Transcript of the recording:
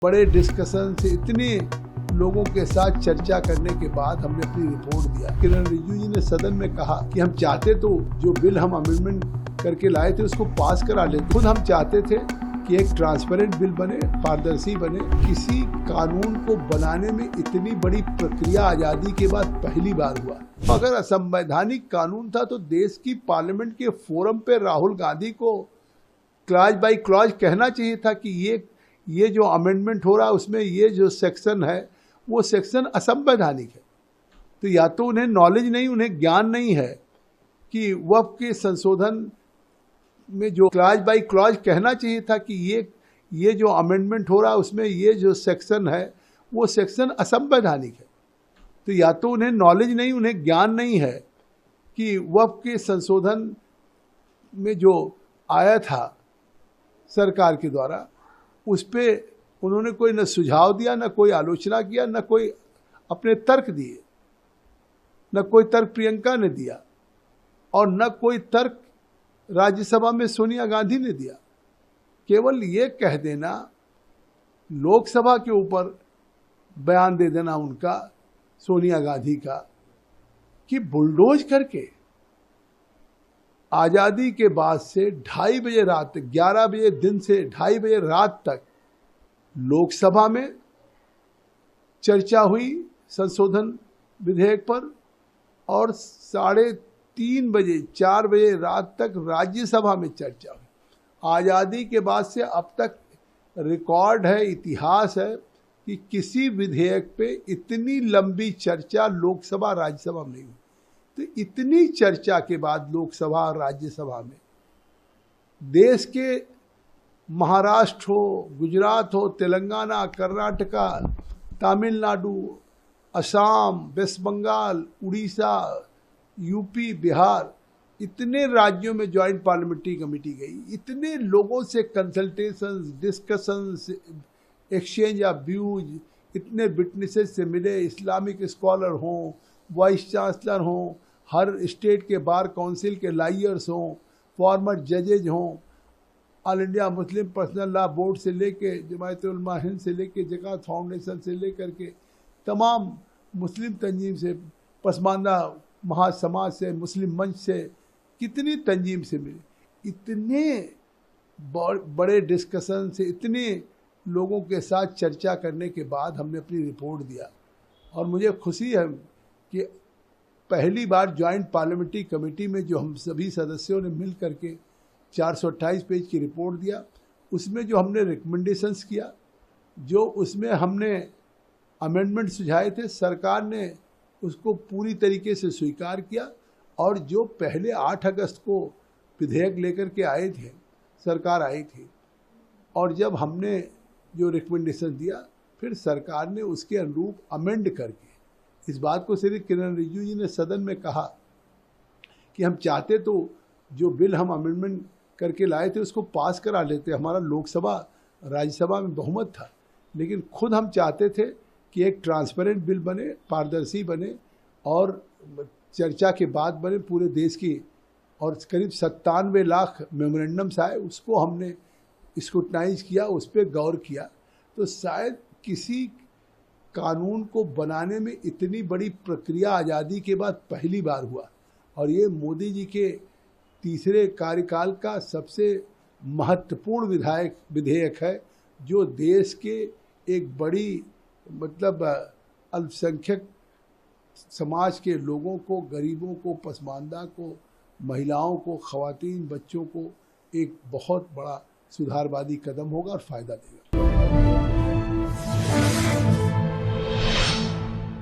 बड़े डिस्कशन से इतने लोगों के साथ चर्चा करने के बाद हमने अपनी रिपोर्ट दिया। किरण रिजिजू जी ने सदन में कहा कि हम चाहते तो जो बिल हम अमेंडमेंट करके लाए थे उसको पास करा लेते। खुद हम चाहते थे कि एक ट्रांसपेरेंट बिल बने, पारदर्शी बने। किसी कानून को बनाने में इतनी बड़ी प्रक्रिया आजादी के बाद पहली बार हुआ। अगर असंवैधानिक कानून था तो देश की पार्लियामेंट के फोरम पे राहुल गांधी को क्लॉज बाय क्लॉज कहना चाहिए था कि ये जो अमेंडमेंट हो रहा है उसमें ये जो सेक्शन है वो सेक्शन असंवैधानिक है। तो या तो उन्हें नॉलेज नहीं, उन्हें ज्ञान नहीं है कि वक्फ के संशोधन में जो क्लॉज बाय क्लॉज कहना चाहिए था कि ये जो अमेंडमेंट हो रहा है उसमें ये जो सेक्शन है वो सेक्शन असंवैधानिक है। तो या तो उन्हें नॉलेज नहीं, उन्हें ज्ञान नहीं है कि वक्फ के संशोधन में जो आया था सरकार के द्वारा उस पे उन्होंने कोई न सुझाव दिया, न कोई आलोचना किया, न कोई अपने तर्क दिए, न कोई तर्क प्रियंका ने दिया और न कोई तर्क राज्यसभा में सोनिया गांधी ने दिया। केवल ये कह देना, लोकसभा के ऊपर बयान दे देना उनका, सोनिया गांधी का, कि बुलडोज करके आज़ादी के बाद से 2:30 बजे रात तक, 11 बजे दिन से 2:30 बजे रात तक लोकसभा में चर्चा हुई संशोधन विधेयक पर और 3:30 बजे 4 बजे रात तक राज्यसभा में चर्चा हुई। आज़ादी के बाद से अब तक रिकॉर्ड है, इतिहास है कि किसी विधेयक पे इतनी लंबी चर्चा लोकसभा राज्यसभा में नहीं हुई। तो इतनी चर्चा के बाद लोकसभा और राज्यसभा में देश के महाराष्ट्र हो, गुजरात हो, तेलंगाना, कर्नाटका, तमिलनाडु, असम, वेस्ट बंगाल, उड़ीसा, यूपी, बिहार, इतने राज्यों में ज्वाइंट पार्लियामेंट्री कमेटी गई। इतने लोगों से consultations, discussions, exchange of views, इतने विटनेसेस से मिले। इस्लामिक स्कॉलर हों, वाइस चांसलर हों, हर स्टेट के बार काउंसिल के लायर्स हों, फॉर्मर जजेज हों, all India Muslim personal law board से लेके जमायत उलमा हिंद से लेके ज़कात फाउंडेशन से लेकर के तमाम मुस्लिम तंजीम से, पसमानदा महासमाज से, मुस्लिम मंच से, कितनी तंजीम से मिले। इतने बड़े डिस्कशन से इतने लोगों के साथ चर्चा करने के बाद हमने अपनी रिपोर्ट दिया। और मुझे खुशी है कि पहली बार ज्वाइंट पार्लियामेंट्री कमेटी में जो हम सभी सदस्यों ने मिल करके 428 पेज की रिपोर्ट दिया, उसमें जो हमने रिकमेंडेशंस किया, जो उसमें हमने अमेंडमेंट सुझाए थे, सरकार ने उसको पूरी तरीके से स्वीकार किया। और जो पहले 8 अगस्त को विधेयक लेकर के आए थे, सरकार आई थी, और जब हमने जो रिकमेंडेशन दिया फिर सरकार ने उसके अनुरूप अमेंड करके इस बात को श्री किरण रिजिजू जी ने सदन में कहा कि हम चाहते तो जो बिल हम अमेंडमेंट करके लाए थे उसको पास करा लेते। हमारा लोकसभा राज्यसभा में बहुमत था, लेकिन खुद हम चाहते थे कि एक ट्रांसपेरेंट बिल बने, पारदर्शी बने और चर्चा के बाद बने पूरे देश की। और करीब 97 लाख मेमोरेंडम्स आए, उसको हमने स्क्रूटनाइज किया, उस पर गौर किया। तो शायद किसी कानून को बनाने में इतनी बड़ी प्रक्रिया आज़ादी के बाद पहली बार हुआ। और ये मोदी जी के तीसरे कार्यकाल का सबसे महत्वपूर्ण विधेयक है, जो देश के एक बड़ी अल्पसंख्यक समाज के लोगों को, गरीबों को, पसमानदा को, महिलाओं को, ख़वातीन, बच्चों को एक बहुत बड़ा सुधारवादी कदम होगा और फ़ायदा देगा।